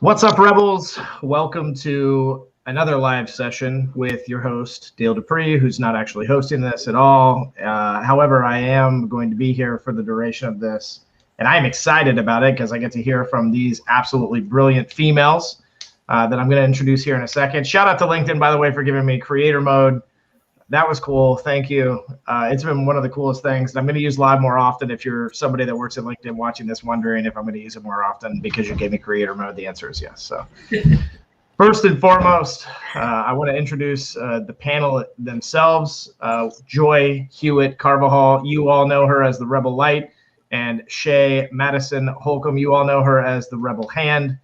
What's up, Rebels? Welcome to another live session with your host, Dale Dupree, who's not actually hosting this at all. However, I am going to be here for the duration of this, and I'm excited about it because I get to hear from these absolutely brilliant females that I'm going to introduce here in a second. Shout out to LinkedIn, by the way, for giving me creator mode. That was cool. Thank you. It's been one of the coolest things. I'm going to use live more often. If you're somebody that works at LinkedIn watching this, wondering if I'm going to use it more often because you gave me creator mode, the answer is yes. So first and foremost, I want to introduce the panel themselves. Joy Hewitt Carvajal, you all know her as the Rebel Light, and Shay Madison Holcomb, you all know her as the Rebel Hand.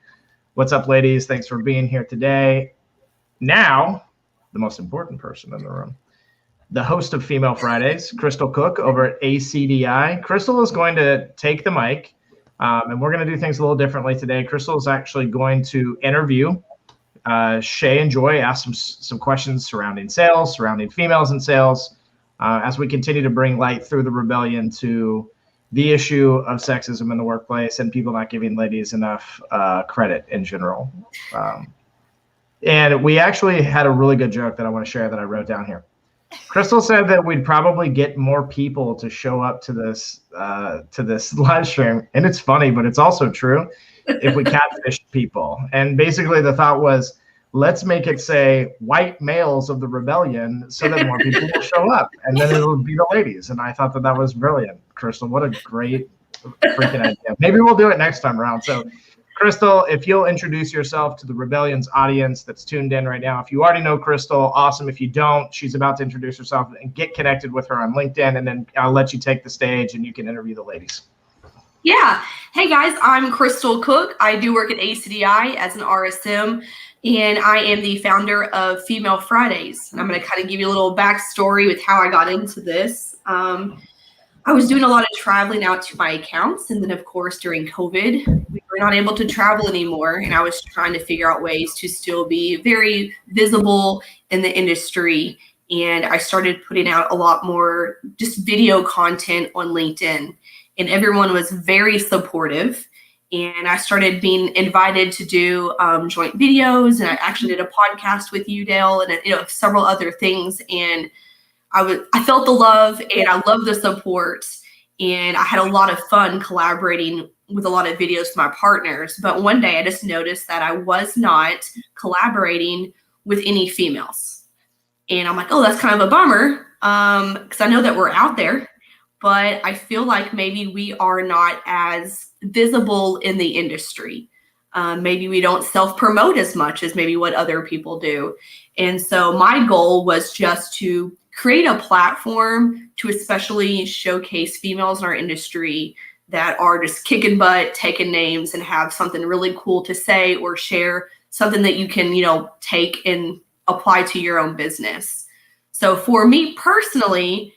What's up, ladies? Thanks for being here today. Now, the most important person in the room, the host of Female Fridays, Crystal Cook over at ACDI. Crystal is going to take the mic, and we're going to do things a little differently today. Crystal is actually going to interview Shay and Joy, ask some questions surrounding sales, surrounding females in sales, as we continue to bring light through the rebellion to the issue of sexism in the workplace and people not giving ladies enough credit in general. And we actually had a really good joke that I want to share that I wrote down here. Crystal said that we'd probably get more people to show up to this live stream, and it's funny, but it's also true, if we catfished people. And basically the thought was, let's make it say white males of the rebellion so that more people will show up, and then it'll be the ladies. And I thought that was brilliant. Crystal, what a great freaking idea. Maybe we'll do it next time around. So Crystal, if you'll introduce yourself to the Rebellion's audience that's tuned in right now. If you already know Crystal, awesome. If you don't, she's about to introduce herself, and get connected with her on LinkedIn, and then I'll let you take the stage and you can interview the ladies. Yeah. Hey, guys, I'm Crystal Cook. I do work at ACDI as an RSM, and I am the founder of Female Fridays. And I'm going to kind of give you a little backstory with how I got into this. I was doing a lot of traveling out to my accounts, and then, of course, during COVID, we were not able to travel anymore, and I was trying to figure out ways to still be very visible in the industry, and I started putting out a lot more just video content on LinkedIn, and everyone was very supportive, and I started being invited to do joint videos, and I actually did a podcast with you, Dale, and several other things, and I felt the love, and I love the support, and I had a lot of fun collaborating with a lot of videos with my partners. But one day I just noticed that I was not collaborating with any females. And I'm like, oh, that's kind of a bummer, because I know that we're out there, but I feel like maybe we are not as visible in the industry. Maybe we don't self-promote as much as maybe what other people do. And so my goal was just to create a platform to especially showcase females in our industry that are just kicking butt, taking names, and have something really cool to say or share, something that you can, take and apply to your own business. So for me personally,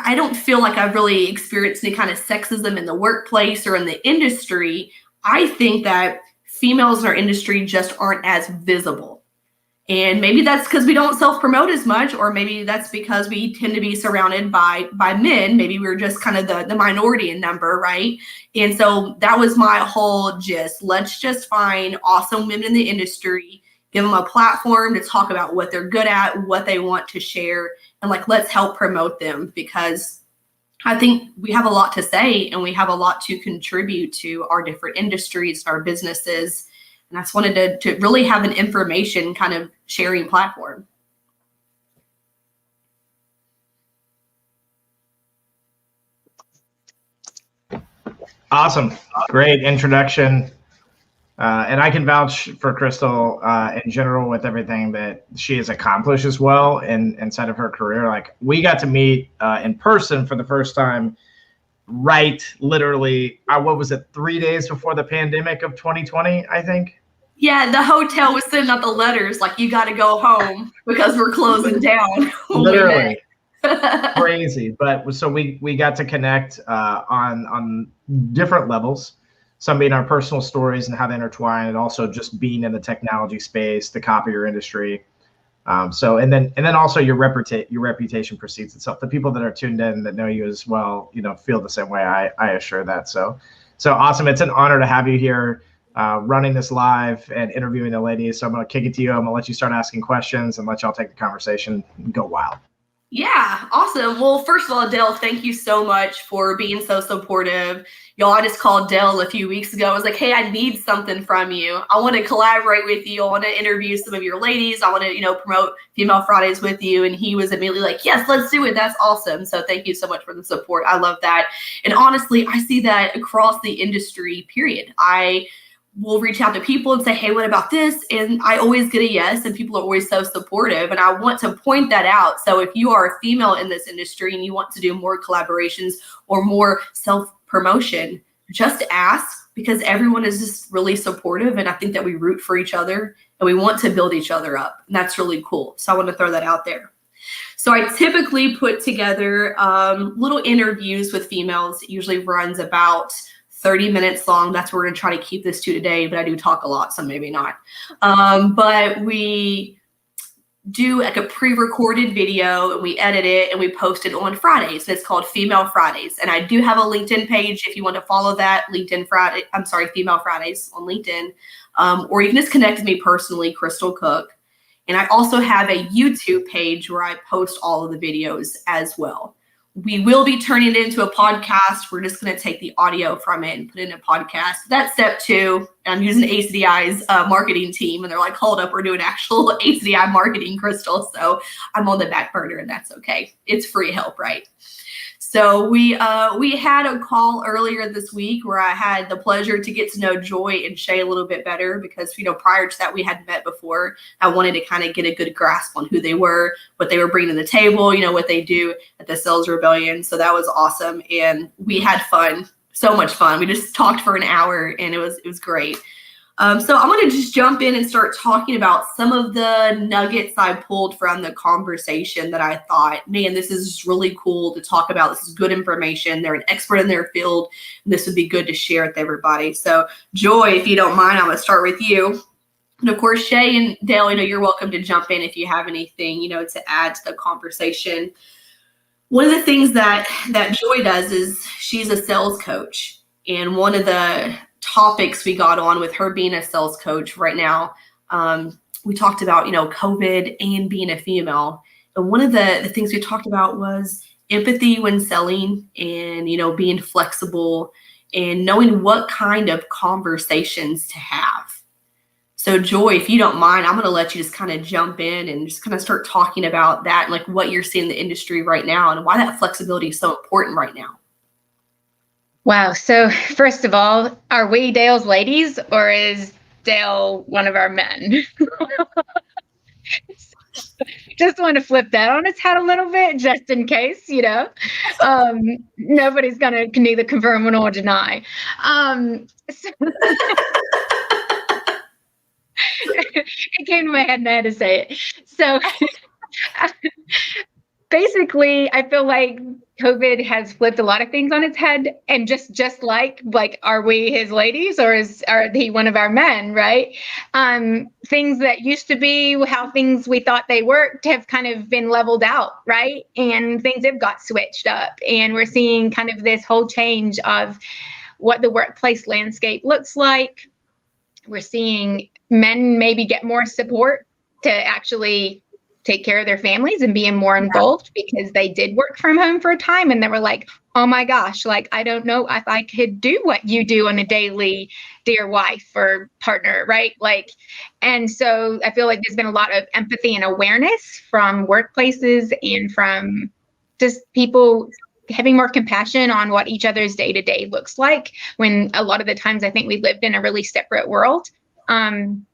I don't feel like I've really experienced any kind of sexism in the workplace or in the industry. I think that females in our industry just aren't as visible. And maybe that's because we don't self-promote as much, or maybe that's because we tend to be surrounded by men. Maybe we're just kind of the minority in number, right? And so that was my whole gist. Let's just find awesome women in the industry, give them a platform to talk about what they're good at, what they want to share, and let's help promote them, because I think we have a lot to say and we have a lot to contribute to our different industries, our businesses. And I just wanted to really have an information kind of sharing platform. Awesome. Great introduction. And I can vouch for Crystal in general with everything that she has accomplished as well inside of her career. Like, we got to meet in person for the first time, right? Literally, what was it, 3 days before the pandemic of 2020, I think? Yeah, the hotel was sending out the letters like, you got to go home because we're closing down. Literally. Crazy. But so we got to connect on different levels, some being our personal stories and how they intertwine, and also just being in the technology space, the copier industry. So and then also your reputation precedes itself. The people that are tuned in that know you as well, feel the same way. I assure that. So awesome. It's an honor to have you here running this live and interviewing the ladies. So I'm going to kick it to you. I'm going to let you start asking questions and let y'all take the conversation and go wild. Yeah, awesome. Well, first of all, Dale, thank you so much for being so supportive. Y'all, I just called Dale a few weeks ago. I was like, hey, I need something from you. I want to collaborate with you. I want to interview some of your ladies. I want to, promote Female Fridays with you. And he was immediately like, yes, let's do it. That's awesome. So thank you so much for the support. I love that. And honestly, I see that across the industry, period. I will reach out to people and say, hey, what about this? And I always get a yes, and people are always so supportive. And I want to point that out. So if you are a female in this industry and you want to do more collaborations or more self-promotion, just ask, because everyone is just really supportive. And I think that we root for each other and we want to build each other up. And that's really cool. So I want to throw that out there. So I typically put together little interviews with females. It usually runs about 30 minutes long. That's what we're going to try to keep this to today, but I do talk a lot, so maybe not. But we do like a pre-recorded video and we edit it and we post it on Fridays. It's called Female Fridays. And I do have a LinkedIn page if you want to follow that, Female Fridays on LinkedIn. Or you can just connect with me personally, Crystal Cook. And I also have a YouTube page where I post all of the videos as well. We will be turning it into a podcast. We're just going to take the audio from it and put it in a podcast. That's step 2. I'm using ACDI's marketing team, and they're like, hold up, we're doing actual ACDI marketing, Crystal. So I'm on the back burner, and that's okay. It's free help, right? So we had a call earlier this week where I had the pleasure to get to know Joy and Shay a little bit better because, prior to that, we hadn't met before. I wanted to kind of get a good grasp on who they were, what they were bringing to the table, what they do at the Sales Rebellion. So that was awesome. And we had fun, so much fun. We just talked for an hour and it was great. So I'm going to just jump in and start talking about some of the nuggets I pulled from the conversation that I thought, man, this is really cool to talk about. This is good information. They're an expert in their field. And this would be good to share with everybody. So Joy, if you don't mind, I'm going to start with you. And of course, Shay and Dale, you're welcome to jump in if you have anything, to add to the conversation. One of the things that Joy does is she's a sales coach. And one of the topics we got on with her being a sales coach right now, we talked about, COVID and being a female. And one of the things we talked about was empathy when selling and, being flexible and knowing what kind of conversations to have. So Joy, if you don't mind, I'm going to let you just kind of jump in and just kind of start talking about that and like what you're seeing in the industry right now and why that flexibility is so important right now. Wow. So first of all, are we Dale's ladies or is Dale one of our men? Just want to flip that on its head a little bit, just in case, nobody's going to neither confirm nor deny. It came to my head and I had to say it. So basically, I feel like COVID has flipped a lot of things on its head, and just like, are we his ladies or are he one of our men, right? Things that used to be how things we thought they worked have kind of been leveled out, right? And things have got switched up, and we're seeing kind of this whole change of what the workplace landscape looks like. We're seeing men maybe get more support to actually take care of their families and being more involved because they did work from home for a time, and they were like, oh my gosh, like, I don't know if I could do what you do on a daily, dear wife or partner, right? Like, and so I feel like there's been a lot of empathy and awareness from workplaces and from just people having more compassion on what each other's day-to-day looks like, when a lot of the times I think we lived in a really separate world, and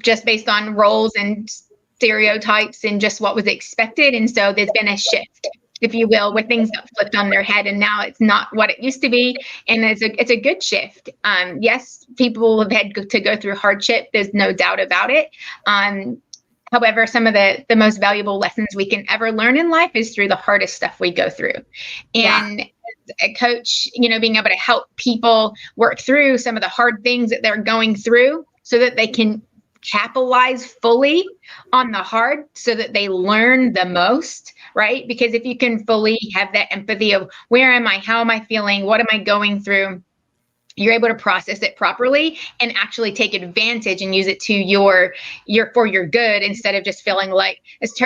just based on roles and stereotypes and just what was expected. And so there's been a shift, if you will, where things got flipped on their head, and now it's not what it used to be. And it's a good shift. Yes, people have had to go through hardship. There's no doubt about it. However, some of the most valuable lessons we can ever learn in life is through the hardest stuff we go through. And as a coach, being able to help people work through some of the hard things that they're going through so that they can capitalize fully on the hard, so that they learn the most, right? Because if you can fully have that empathy of where am I, how am I feeling, what am I going through, you're able to process it properly and actually take advantage and use it to your for your good, instead of just feeling like it's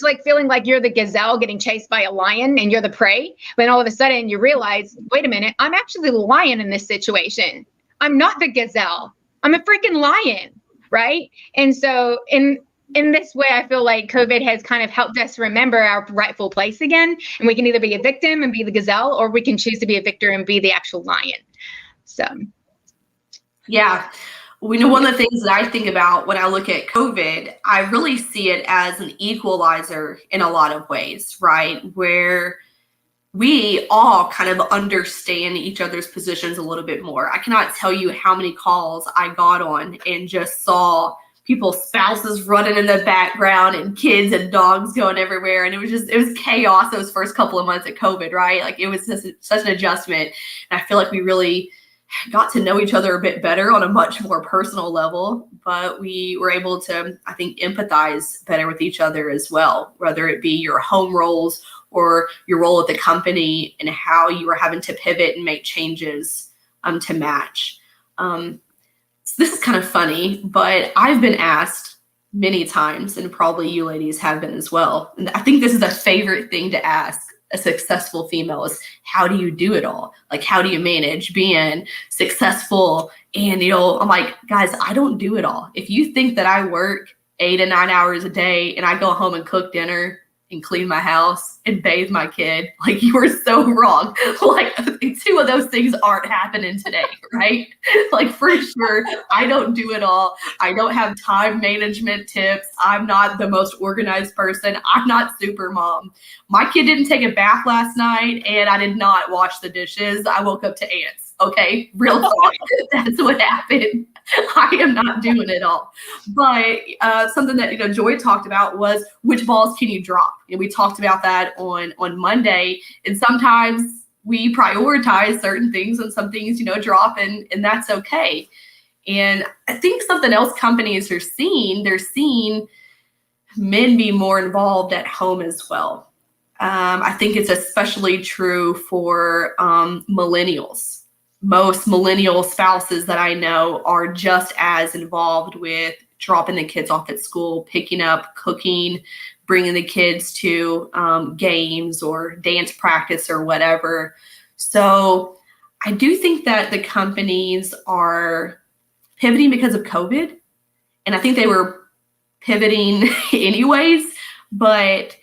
like feeling like you're the gazelle getting chased by a lion and you're the prey. Then all of a sudden you realize, wait a minute, I'm actually the lion in this situation. I'm not the gazelle. I'm a freaking lion. Right. And so in this way, I feel like COVID has kind of helped us remember our rightful place again. And we can either be a victim and be the gazelle, or we can choose to be a victor and be the actual lion. So. Yeah. We know one of the things that I think about when I look at COVID, I really see it as an equalizer in a lot of ways, right? Where we all kind of understand each other's positions a little bit more. I cannot tell you how many calls I got on and just saw people's spouses running in the background and kids and dogs going everywhere. And it was chaos those first couple of months of COVID, right? Like, it was such an adjustment. And I feel like we really got to know each other a bit better on a much more personal level, but we were able to, I think, empathize better with each other as well, whether it be your home roles or your role at the company and how you were having to pivot and make changes to match. So this is kind of funny, but I've been asked many times, and probably you ladies have been as well, and I think this is a favorite thing to ask a successful female, is how do you do it all? Like, how do you manage being successful? And, I'm like, guys, I don't do it all. If you think that I work 8 to 9 hours a day and I go home and cook dinner and clean my house and bathe my kid, like, you are so wrong. Like, 2 of those things aren't happening today, right? Like, for sure, I don't do it all. I don't have time management tips. I'm not the most organized person. I'm not super mom. My kid didn't take a bath last night, and I did not wash the dishes. I woke up to ants. Okay, real talk. That's what happened. I am not doing it all. But something that Joy talked about was, which balls can you drop? And we talked about that on Monday. And sometimes we prioritize certain things, and some things drop, and that's okay. And I think something else companies are seeing, they're seeing men be more involved at home as well. I think it's especially true for millennials. Most millennial spouses that I know are just as involved with dropping the kids off at school, picking up, cooking, bringing the kids to games or dance practice or whatever. So I do think that the companies are pivoting because of COVID. And I think they were pivoting anyways, but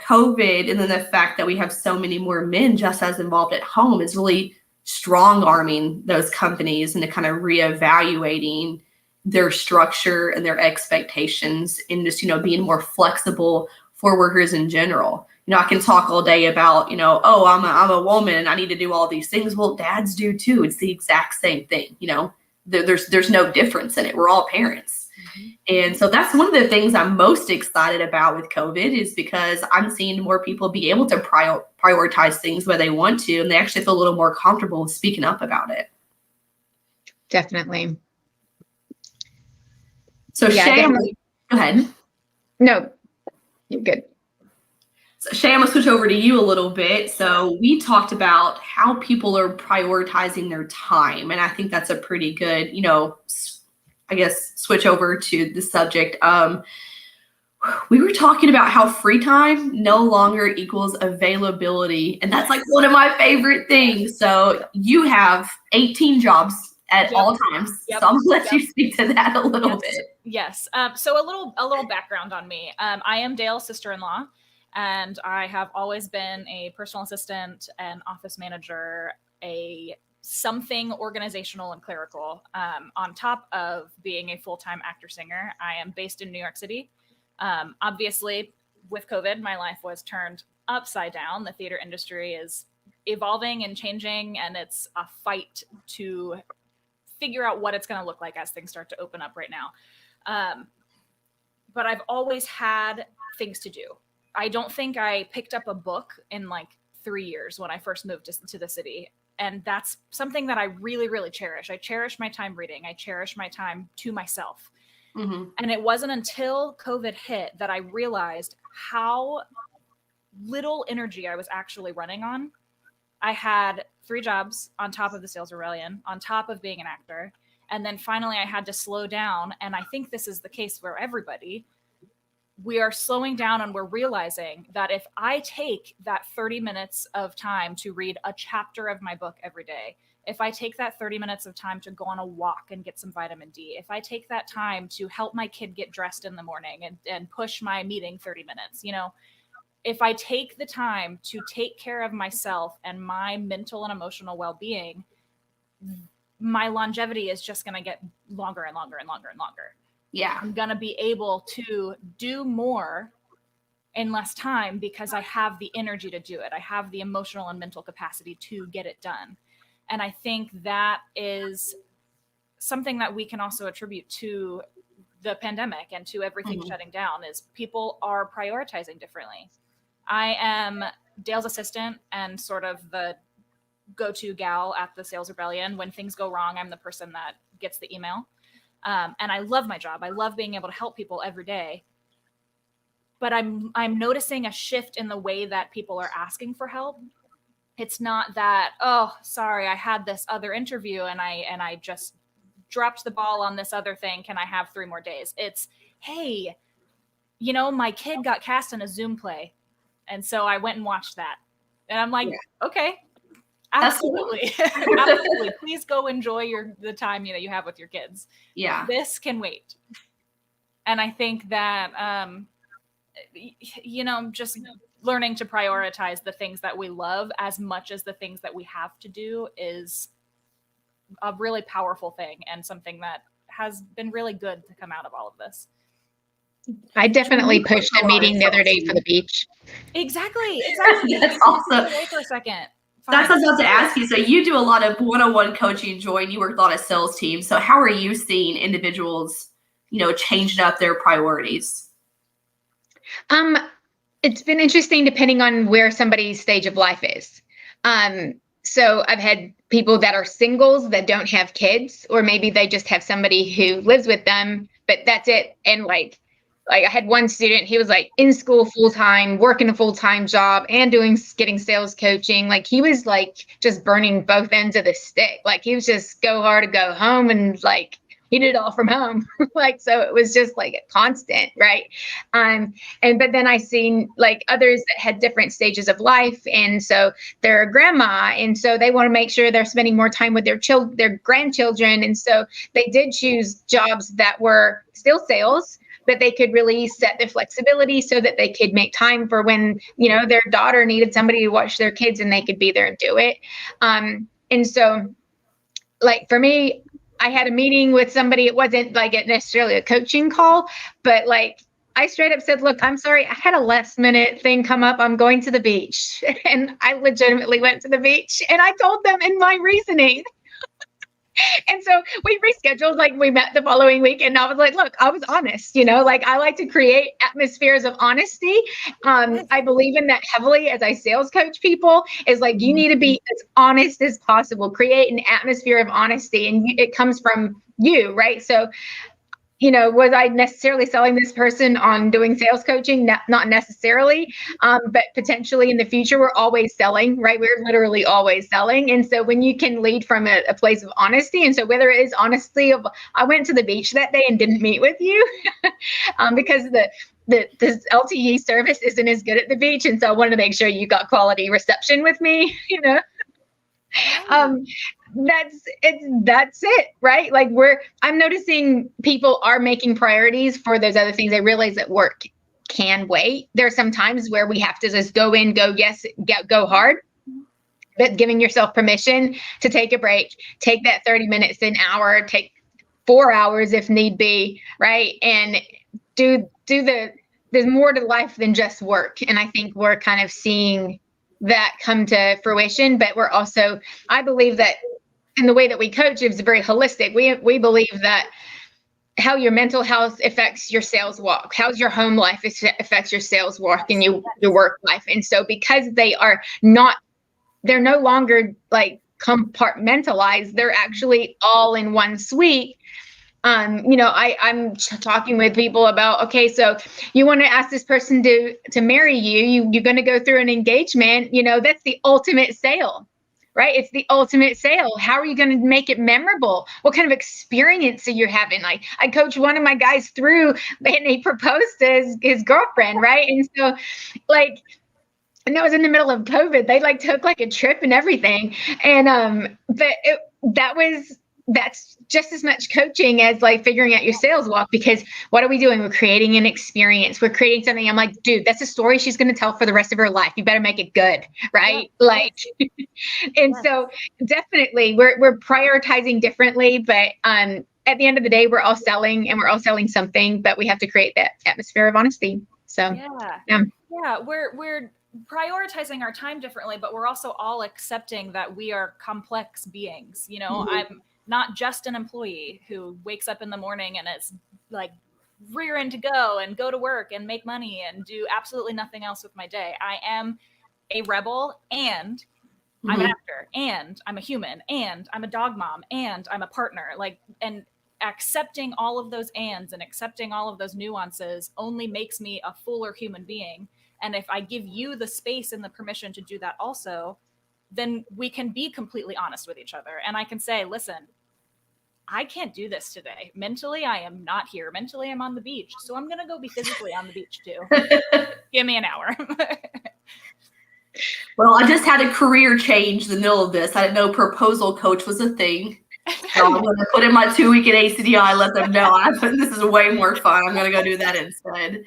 COVID, and then the fact that we have so many more men just as involved at home, is really strong arming those companies into kind of reevaluating their structure and their expectations, and just, being more flexible for workers in general. I can talk all day about, oh, I'm a woman and I need to do all these things. Well, dads do too. It's the exact same thing. There's no difference in it. We're all parents. And so that's one of the things I'm most excited about with COVID, is because I'm seeing more people be able to prioritize things where they want to, and they actually feel a little more comfortable speaking up about it. Definitely. So Shay, go ahead. No, you're good. So Shay, I'm gonna switch over to you a little bit. So we talked about how people are prioritizing their time, and I think that's a pretty good, I guess, switch over to the subject. We were talking about how free time no longer equals availability. And that's like one of my favorite things. So you have 18 jobs at all times. So I'm gonna let you speak to that a little bit. Yes. So a little background on me. I am Dale's sister-in-law, and I have always been a personal assistant, an office manager, a something organizational and clerical, on top of being a full-time actor-singer. I am based in New York City. Obviously, with COVID, my life was turned upside down. The theater industry is evolving and changing, and it's a fight to figure out what it's going to look like as things start to open up right now. But I've always had things to do. I don't think I picked up a book in like 3 years when I first moved to the city. And that's something that I really, really cherish. I cherish my time reading. I cherish my time to myself. Mm-hmm. And it wasn't until COVID hit that I realized how little energy I was actually running on. I had 3 jobs on top of the sales rebellion, on top of being an actor. And then finally I had to slow down. And I think this is the case for everybody. We are slowing down and we're realizing that if I take that 30 minutes of time to read a chapter of my book every day, if I take that 30 minutes of time to go on a walk and get some vitamin D, if I take that time to help my kid get dressed in the morning and push my meeting 30 minutes, if I take the time to take care of myself and my mental and emotional well-being, my longevity is just going to get longer and longer and longer and longer. Yeah. I'm going to be able to do more in less time because I have the energy to do it. I have the emotional and mental capacity to get it done. And I think that is something that we can also attribute to the pandemic and to everything shutting down is people are prioritizing differently. I am Dale's assistant and sort of the go-to gal at the Sales Rebellion. When things go wrong, I'm the person that gets the email. And I love my job. I love being able to help people every day. But I'm noticing a shift in the way that people are asking for help. It's not that, oh, sorry, I had this other interview and I just dropped the ball on this other thing. Can I have 3 more days? It's, hey, my kid got cast in a Zoom play. And so I went and watched that. And I'm like, okay, absolutely. Absolutely. Please go enjoy the time that you have with your kids. Yeah. This can wait. And I think that, just learning to prioritize the things that we love as much as the things that we have to do is a really powerful thing and something that has been really good to come out of all of this. I definitely pushed a meeting the other day for the beach. Exactly. That's awesome. Wait for a second. That's what I was about to ask you. So you do a lot of one-on-one coaching, Joy, and you work a lot of sales teams. So how are you seeing individuals, changing up their priorities? It's been interesting depending on where somebody's stage of life is. So I've had people that are singles that don't have kids, or maybe they just have somebody who lives with them, but that's it. And like I had one student, he was like in school full-time, working a full-time job and getting sales coaching. Like he was like just burning both ends of the stick. Like he was just go hard to go home and like he did it all from home. So it was just like a constant, right? But then I seen like others that had different stages of life. And so they're a grandma. And so they want to make sure they're spending more time with their grandchildren. And so they did choose jobs that were still sales, but they could really set the flexibility so that they could make time for when, their daughter needed somebody to watch their kids and they could be there and do it. And so like for me, I had a meeting with somebody. It wasn't like necessarily a coaching call, but like I straight up said, look, I'm sorry. I had a last minute thing come up. I'm going to the beach. And I legitimately went to the beach and I told them in my reasoning. And so we rescheduled, like we met the following week and I was like, look, I was honest, like I like to create atmospheres of honesty. I believe in that heavily as I sales coach people is like, you need to be as honest as possible, create an atmosphere of honesty. And it comes from you, right? So, was I necessarily selling this person on doing sales coaching? Not necessarily, but potentially in the future, we're always selling, right? We're literally always selling. And so when you can lead from a place of honesty, and so whether it is honesty of, I went to the beach that day and didn't meet with you because this LTE service isn't as good at the beach, and so I wanted to make sure you got quality reception with me, that's it, right? Like I'm noticing people are making priorities for those other things. They realize that work can wait. There are some times where we have to just go hard, but giving yourself permission to take a break, take that 30 minutes, an hour, take 4 hours if need be, right? And there's more to life than just work. And I think we're kind of seeing that come to fruition, but we're also, I believe that in the way that we coach, it's very holistic. We believe that how your mental health affects your sales walk, how your home life affects your sales walk and your work life. And so because they're no longer like compartmentalized, they're actually all in one suite. I'm talking with people about, okay, so you want to ask this person to marry you, you're going to go through an engagement, that's the ultimate sale, right? It's the ultimate sale. How are you going to make it memorable? What kind of experience are you having? Like I coached one of my guys through and he proposed to his girlfriend, right? And so and that was in the middle of COVID. They took a trip and everything. And, that's just as much coaching as figuring out your sales walk, because what are we doing? We're creating an experience. We're creating something. I'm like, dude, that's a story she's going to tell for the rest of her life. You better make it good. Right. So definitely we're prioritizing differently, but, at the end of the day, we're all selling something, but we have to create that atmosphere of honesty. So, we're prioritizing our time differently, but we're also all accepting that we are complex beings. I'm not just an employee who wakes up in the morning and is rearing to go to work and make money and do absolutely nothing else with my day. I am a rebel, and I'm an actor, and I'm a human, and I'm a dog mom, and I'm a partner. And accepting all of those ands and accepting all of those nuances only makes me a fuller human being. And if I give you the space and the permission to do that also, then we can be completely honest with each other. And I can say, listen, I can't do this today. Mentally, I am not here. Mentally, I'm on the beach. So I'm going to go be physically on the beach too. Give me an hour. Well, I just had a career change in the middle of this. I didn't know proposal coach was a thing. So I'm going to put in my 2-week at ACDI, let them know this is way more fun. I'm going to go do that instead.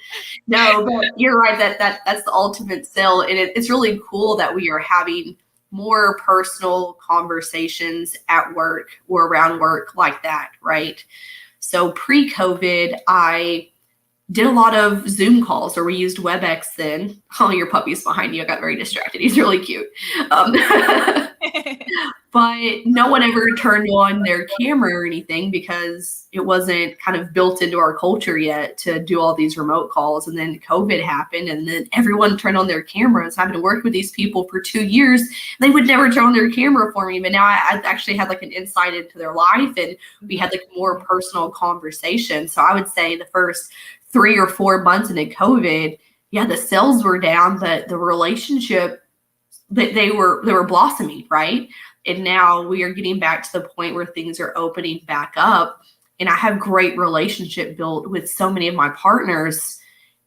No, but you're right. That's the ultimate sell. And it's really cool that we are having more personal conversations at work or around work like that, right? So pre-COVID, I did a lot of Zoom calls, or we used WebEx then. Oh, your puppy's behind you. I got very distracted. He's really cute. But no one ever turned on their camera or anything because it wasn't kind of built into our culture yet to do all these remote calls. And then COVID happened, and then everyone turned on their cameras. Having to work with these people for 2 years, they would never turn on their camera for me. But now I actually had an insight into their life, and we had more personal conversation. So I would say the first 3 or 4 months into COVID, the sales were down, but the relationship, they were blossoming, right? And now we are getting back to the point where things are opening back up. And I have great relationship built with so many of my partners,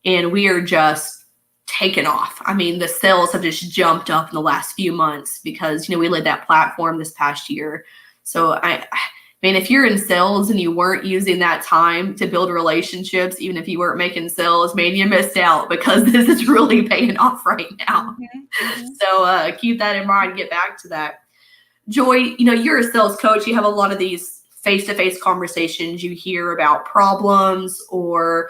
and we are just taken off. I mean, the sales have just jumped up in the last few months because, we led that platform this past year. So I mean, if you're in sales and you weren't using that time to build relationships, even if you weren't making sales, maybe you missed out, because this is really paying off right now. So keep that in mind, get back to that. Joy, you're a sales coach. You have a lot of these face-to-face conversations. You hear about problems or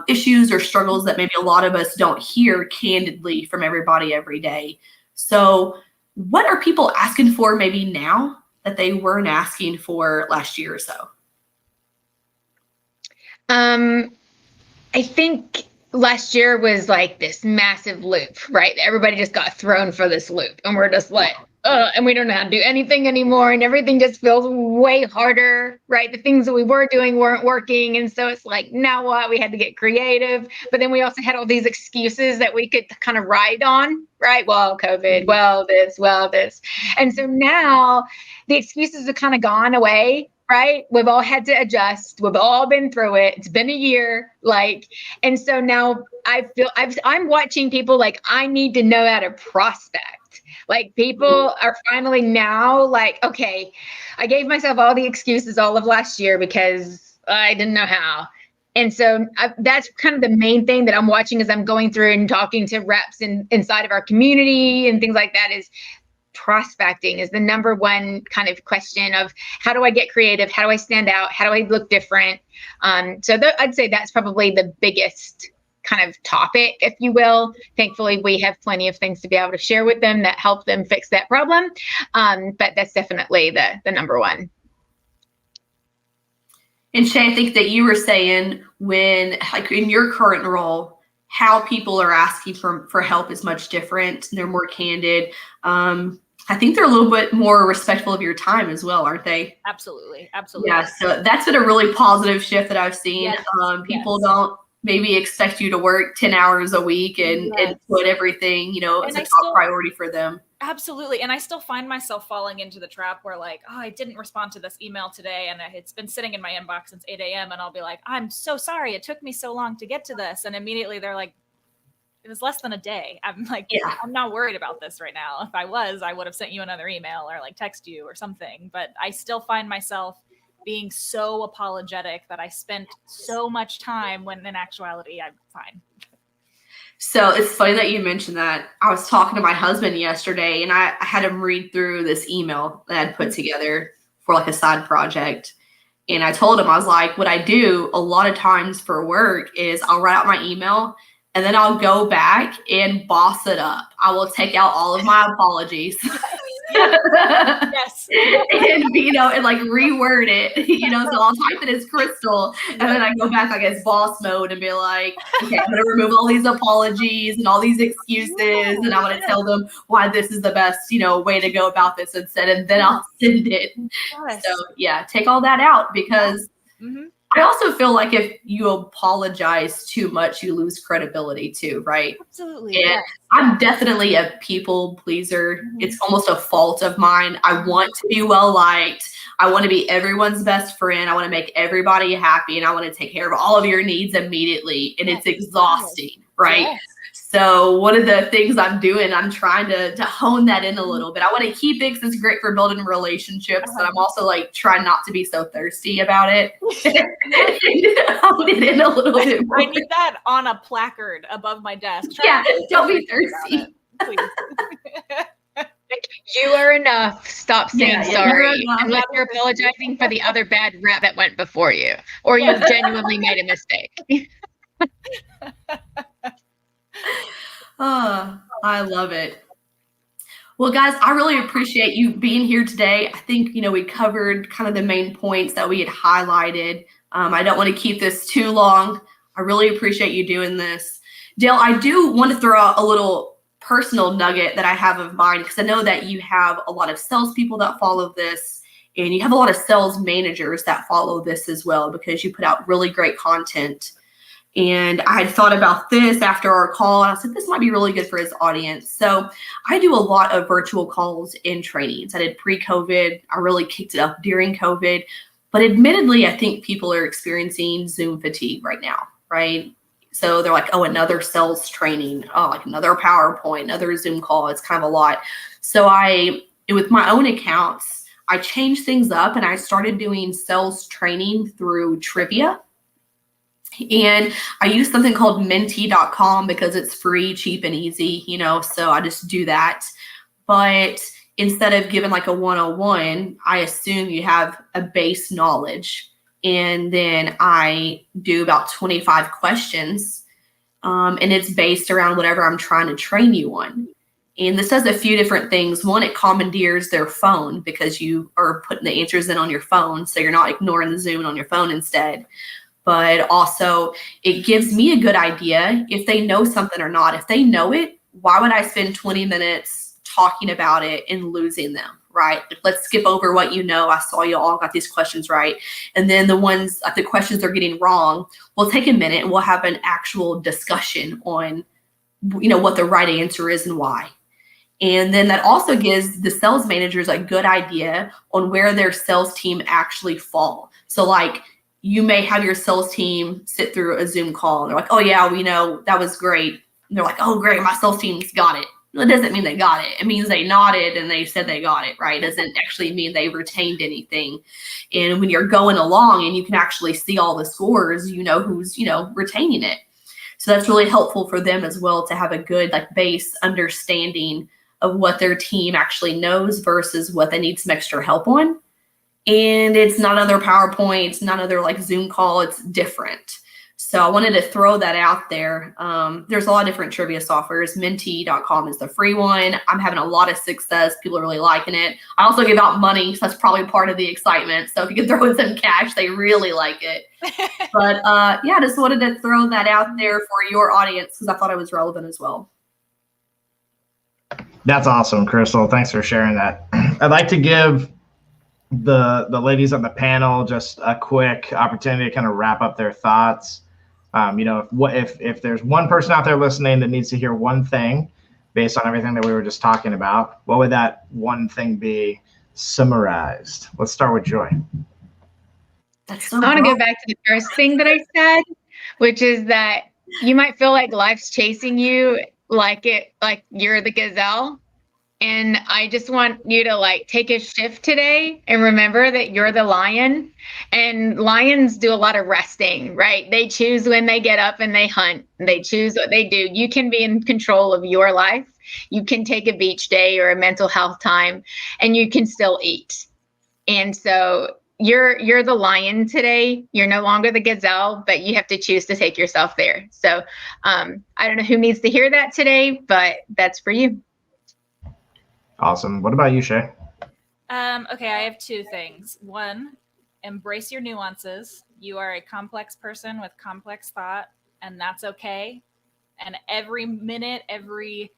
issues or struggles that maybe a lot of us don't hear candidly from everybody every day. So what are people asking for maybe now that they weren't asking for last year or so? I think last year was this massive loop, right? Everybody just got thrown for this loop, and we're just and we don't know how to do anything anymore, and everything just feels way harder, right? The things that we were doing weren't working, and so it's now what? We had to get creative, but then we also had all these excuses that we could kind of ride on, right? Well, COVID, well, this. And so now the excuses have kind of gone away. right? We've all had to adjust. We've all been through it. It's been a year, and so now I'm watching people like, I need to know how to prospect. Like, people are finally now like, okay, I gave myself all the excuses all of last year because I didn't know how. And so that's kind of the main thing that I'm watching as I'm going through and talking to reps inside of our community and things like that. Is prospecting is the number one kind of question of, how do I get creative? How do I stand out? How do I look different? So I'd say that's probably the biggest kind of topic, if you will. Thankfully, we have plenty of things to be able to share with them that help them fix that problem. But that's definitely the number one. And Shay, I think that you were saying, when, like, in your current role, how people are asking for help is much different. They're more candid. I think they're a little bit more respectful of your time as well, aren't they? Absolutely. Absolutely. Yeah. So that's been a really positive shift that I've seen. Yes. People don't maybe expect you to work 10 hours a week and put everything, as a top priority for them. Absolutely. And I still find myself falling into the trap where, like, oh, I didn't respond to this email today, and it's been sitting in my inbox since 8 a.m. And I'll be like, I'm so sorry. It took me so long to get to this. And immediately they're like, it was less than a day. I'm like, I'm not worried about this right now. If I was, I would have sent you another email or like text you or something. But I still find myself being so apologetic that I spent so much time when in actuality, I'm fine. So it's funny that you mentioned that. I was talking to my husband yesterday, and I had him read through this email that I'd put together for like a side project. And I told him, I was like, what I do a lot of times for work is I'll write out my email, and then I'll go back and boss it up. I will take out all of my apologies. Yes. And, and like reword it, so I'll type it as Crystal, and then I go back like as boss mode and be like, okay, I'm going to remove all these apologies and all these excuses, and I'm going to tell them why this is the best, way to go about this instead, and then I'll send it. Yes. So yeah, take all that out, because I also feel like if you apologize too much, you lose credibility too, right? Absolutely. And Yes. I'm definitely a people pleaser. It's almost a fault of mine. I want to be well liked. I want to be everyone's best friend. I want to make everybody happy, and I want to take care of all of your needs immediately. And it's exhausting, right? Yes. So one of the things I'm doing, I'm trying to hone that in a little bit. I want to keep it because it's great for building relationships, but I'm also like trying not to be so thirsty about it. Hone it in a little bit more. I need that on a placard above my desk. Yeah, don't be thirsty. Please. You are enough. Stop saying sorry. enough. Unless you're apologizing for the other bad rep that went before you, or you've genuinely made a mistake. Oh, I love it. Well, guys, I really appreciate you being here today. I think, we covered kind of the main points that we had highlighted. I don't want to keep this too long. I really appreciate you doing this. Dale, I do want to throw out a little personal nugget that I have of mine, because I know that you have a lot of salespeople that follow this, and you have a lot of sales managers that follow this as well, because you put out really great content. And I had thought about this after our call, and I said, this might be really good for his audience. So I do a lot of virtual calls and trainings. I did pre-COVID. I really kicked it up during COVID. But admittedly, I think people are experiencing Zoom fatigue right now, right? So they're like, oh, another sales training, oh, like another PowerPoint, another Zoom call. It's kind of a lot. So with my own accounts, I changed things up, and I started doing sales training through trivia. And I use something called menti.com because it's free, cheap, and easy, so I just do that. But instead of giving like a 101, I assume you have a base knowledge. And then I do about 25 questions, and it's based around whatever I'm trying to train you on. And this does a few different things. One, it commandeers their phone because you are putting the answers in on your phone, so you're not ignoring the Zoom on your phone instead. But also, it gives me a good idea if they know something or not. If they know it, why would I spend 20 minutes talking about it and losing them, right? Let's skip over what you know. I saw you all got these questions right. And then the questions they're getting wrong, we'll take a minute and we'll have an actual discussion on, what the right answer is and why. And then that also gives the sales managers a good idea on where their sales team actually fall. So like you may have your sales team sit through a Zoom call and they're like, oh yeah, we know that was great. And they're like, oh great, my sales team's got it. Well, it doesn't mean they got it. It means they nodded and they said they got it, right? It doesn't actually mean they retained anything. And when you're going along and you can actually see all the scores, you know who's, retaining it. So that's really helpful for them as well to have a good like base understanding of what their team actually knows versus what they need some extra help on. And it's not another PowerPoint, it's not another like Zoom call, it's different. So I wanted to throw that out there. There's a lot of different trivia softwares. Menti.com is the free one. I'm having a lot of success. People are really liking it. I also give out money, so that's probably part of the excitement. So if you can throw in some cash, they really like it. But yeah, I just wanted to throw that out there for your audience because I thought it was relevant as well. That's awesome, Crystal. Thanks for sharing that. I'd like to give the ladies on the panel just a quick opportunity to kind of wrap up their thoughts. If there's one person out there listening that needs to hear one thing based on everything that we were just talking about, what would that one thing be summarized? Let's start with Joy. I want to go back to the first thing that I said, which is that you might feel like life's chasing you like you're the gazelle. And I just want you to like take a shift today and remember that you're the lion. And lions do a lot of resting, right? They choose when they get up and they hunt. They choose what they do. You can be in control of your life. You can take a beach day or a mental health time and you can still eat. And so you're the lion today. You're no longer the gazelle, but you have to choose to take yourself there. So I don't know who needs to hear that today, but that's for you. Awesome. What about you, Shay? Okay, I have two things. One, embrace your nuances. You are a complex person with complex thought, and that's okay. And every minute, every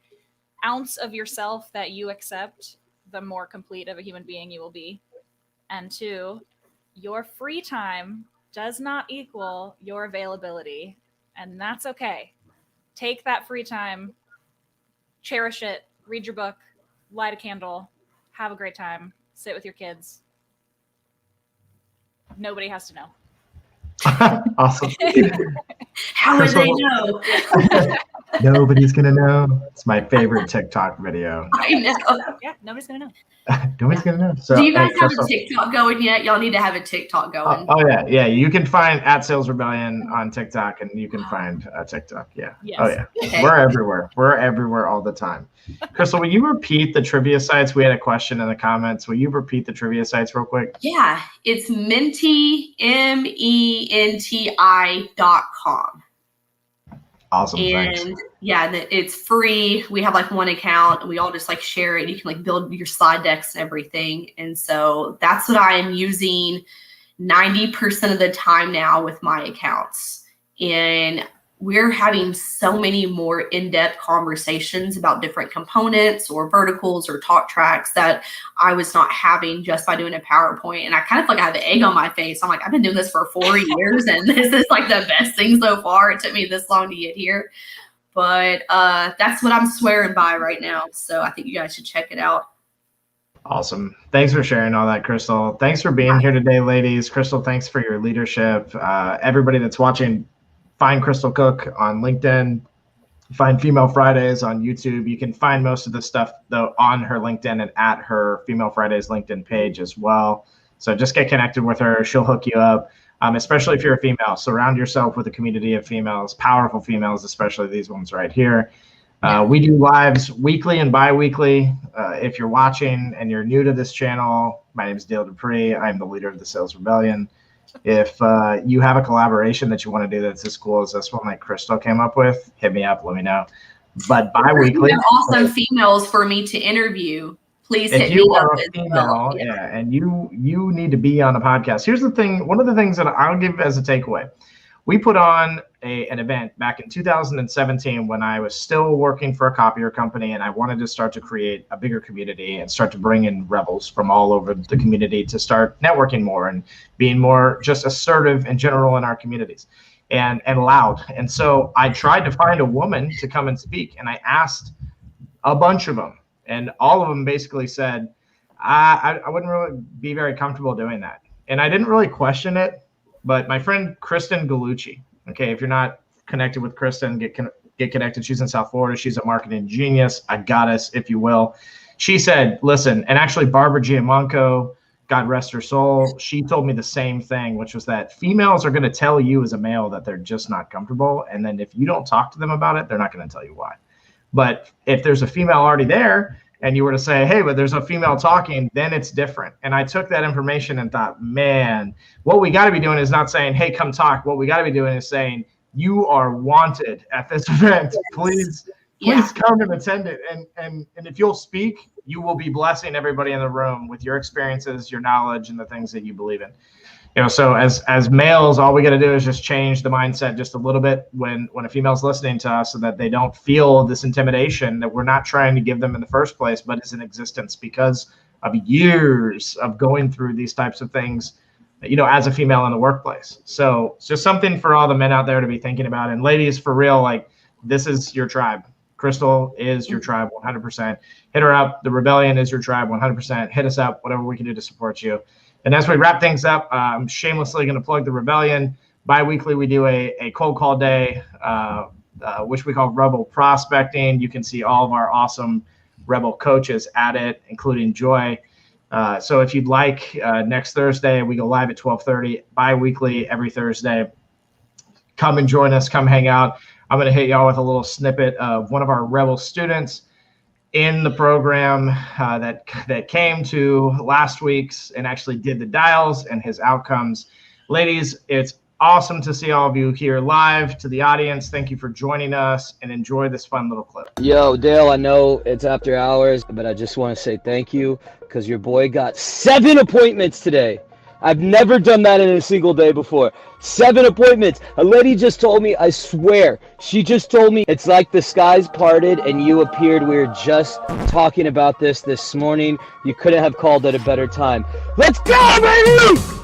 ounce of yourself that you accept, the more complete of a human being you will be. And two, your free time does not equal your availability, and that's okay. Take that free time, cherish it, read your book, light a candle, have a great time, sit with your kids. Nobody has to know. Awesome. How would they know? Nobody's gonna know. It's my favorite TikTok video. I know. Yeah, nobody's gonna know. Nobody's gonna know. So, do you guys have Crystal, a TikTok going yet? Y'all need to have a TikTok going. Oh yeah. You can find @Sales Rebellion on TikTok, and you can find TikTok. Yeah. Yes. Oh yeah. Okay. We're everywhere. We're everywhere all the time. Crystal, will you repeat the trivia sites? We had a question in the comments. Will you repeat the trivia sites real quick? Yeah, it's Menti, MENTI.com. Awesome. And Thanks. yeah, it's free. We have like one account and we all just like share it. You can like build your slide decks and everything. And so that's what I am using 90% of the time now with my accounts. And we're having so many more in-depth conversations about different components or verticals or talk tracks that I was not having just by doing a PowerPoint. And I kind of feel like I have an egg on my face. I'm like, I've been doing this for 4 years and this is like the best thing so far. It took me this long to get here. But that's what I'm swearing by right now. So I think you guys should check it out. Awesome. Thanks for sharing all that, Crystal. Thanks for being here today, ladies. Crystal, thanks for your leadership. Everybody that's watching, find Crystal Cook on LinkedIn, find Female Fridays on YouTube. You can find most of the stuff though on her LinkedIn and at her Female Fridays LinkedIn page as well. So just get connected with her. She'll hook you up, especially if you're a female. Surround yourself with a community of females, powerful females, especially these ones right here. We do lives weekly and bi-weekly. If you're watching and you're new to this channel, my name is Dale Dupree. I'm the leader of the Sales Rebellion. If you have a collaboration that you want to do that's as cool as this one like Crystal came up with, hit me up, let me know. But bi-weekly. Awesome females for me to interview. Please hit me up. If you are a as female, well. and you need to be on a podcast. Here's the thing, one of the things that I'll give as a takeaway. We put on an event back in 2017 when I was still working for a copier company and I wanted to start to create a bigger community and start to bring in rebels from all over the community to start networking more and being more just assertive in general in our communities and loud. And so I tried to find a woman to come and speak, and I asked a bunch of them. And all of them basically said, I wouldn't really be very comfortable doing that. And I didn't really question it, but my friend Kristen Galucci, okay, if you're not connected with Kristen, get connected. She's in South Florida. She's a marketing genius, a goddess, if you will. She said, listen, and actually Barbara Giamanco, God rest her soul, she told me the same thing, which was that females are going to tell you as a male that they're just not comfortable. And then if you don't talk to them about it, they're not going to tell you why. But if there's a female already there and you were to say, hey, but there's a female talking, then it's different. And I took that information and thought, man, what we got to be doing is not saying, hey, come talk. What we got to be doing is saying, you are wanted at this event. Please come and attend it. And if you'll speak, you will be blessing everybody in the room with your experiences, your knowledge, and the things that you believe in. You know, so as males, all we got to do is just change the mindset just a little bit when a female's listening to us, so that they don't feel this intimidation that we're not trying to give them in the first place, but is in existence because of years of going through these types of things, you know, as a female in the workplace. So it's just something for all the men out there to be thinking about. And ladies, for real, like, this is your tribe. Crystal is your tribe 100%. Hit her up. The Rebellion is your tribe 100%. Hit us up, whatever we can do to support you. And as we wrap things up, I'm shamelessly going to plug the Rebellion. Bi-weekly, we do a cold call day, which we call Rebel Prospecting. You can see all of our awesome Rebel coaches at it, including Joy. So if you'd like, next Thursday, we go live at 12:30, bi-weekly every Thursday. Come and join us. Come hang out. I'm going to hit y'all with a little snippet of one of our Rebel students in the program that came to last week's and actually did the dials and his outcomes. Ladies, it's awesome to see all of you here live. To the audience, thank you for joining us, and enjoy this fun little clip. Yo, Dale, I know it's after hours, but I just want to say thank you because your boy got 7 appointments today. I've never done that in a single day before. 7 appointments. A lady just told me, I swear, she just told me it's like the skies parted and you appeared. We were just talking about this morning. You couldn't have called at a better time. Let's go, baby!